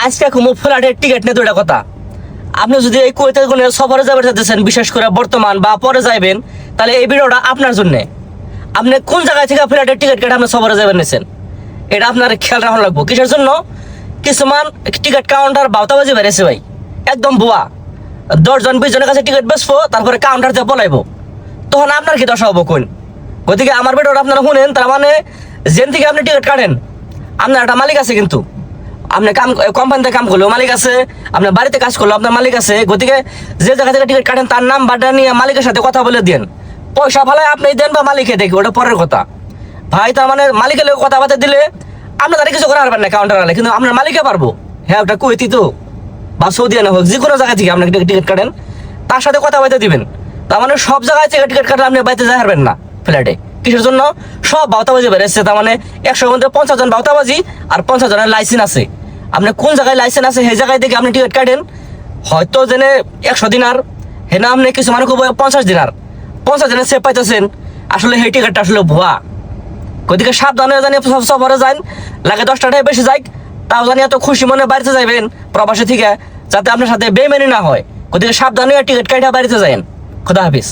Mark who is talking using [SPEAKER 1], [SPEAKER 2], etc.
[SPEAKER 1] আজকে খুব ফ্লাইটের টিকিট নিয়ে দুইটা কথা। আপনি যদি এই কুয়েতের কোনো সফরে যাবে চাইতেছেন, বিশেষ করে বর্তমান বা পরে যাইবেন, তাহলে এই ভিডিওটা আপনার জন্যে। আপনি কোন জায়গায় থেকে ফ্লাইটের টিকিট কেটে আপনি সফরে যাবেন নিছেন, এটা আপনার খেয়াল রাখা লাগবো। কিসের জন্য? কিছুমান টিকিট কাউন্টার বাউতাবাজি বেড়েছে ভাই, একদম ভুয়া। 10-20 জনের কাছে টিকিট বেচবো, তারপরে কাউন্টার দিয়ে পলাইবো, তখন আপনার কি দশা হবো কোন? গতিকে আমার ভিডিওটা আপনারা শুনেন। তার মানে যেন থেকে আপনি টিকিট কাটেন, আপনার একটা মালিক আছে, কিন্তু আপনি কাম কোম্পানিতে কাম করলেও মালিক আছে, আপনার বাড়িতে কাজ করলেও আপনার মালিক আছে। গতিকে যে জায়গা থেকে টিকিট কাটেন তার নাম বাড্ডা নিয়ে মালিকের সাথে কথা বলে দেন। পয়সা ফালায় আপনি দেন বা মালিকে দেখি, ওটা পরের কথা ভাই। তার মানে মালিকের লোক কথাবার্তা দিলে আপনি তারা কিছু করা পারবেন না কাউন্টার আলে, কিন্তু আপনার মালিকে পারবো। হ্যাঁ, ওটা কুয়েতি তো বা সৌদি আরব হোক, যে কোনো জায়গা থেকে আপনি টিকিট কাটেন, তার সাথে কথাবার্তা দিবেন। তার মানে সব জায়গায় থেকে টিকিট কাটলে আপনি বাড়িতে যাই পারবেন না ফ্ল্যাটে। কিসের জন্য? সব বাউতাবাজি বেড়েছে। তার মানে 100 মধ্যে 50 জন বাউতাবাজি আর 50 জনের লাইসেন্স আছে। আপনি কোন জায়গায় লাইসেন্স আছে সেই জায়গায় থেকে আপনি টিকিট কাটেন। হয়তো জেনে 100 দিনার, হে না আপনি কিছু মানুষ 50 দিনার, 50 দিনের সেভ পাইতেছেন, আসলে সেই টিকিটটা আসলে ভুয়া। গতিকে সাবধানে জানি সফরে যান, লাগে 10 টাকায় বেশি যাই, তাও জানি এত খুশি মনে বাড়িতে যাইবেন প্রবাসী থেকে, যাতে আপনার সাথে বেইমানি না হয়। গতিকে সাবধানে টিকিট কাটা বাড়িতে যান। খোদা হাফিজ।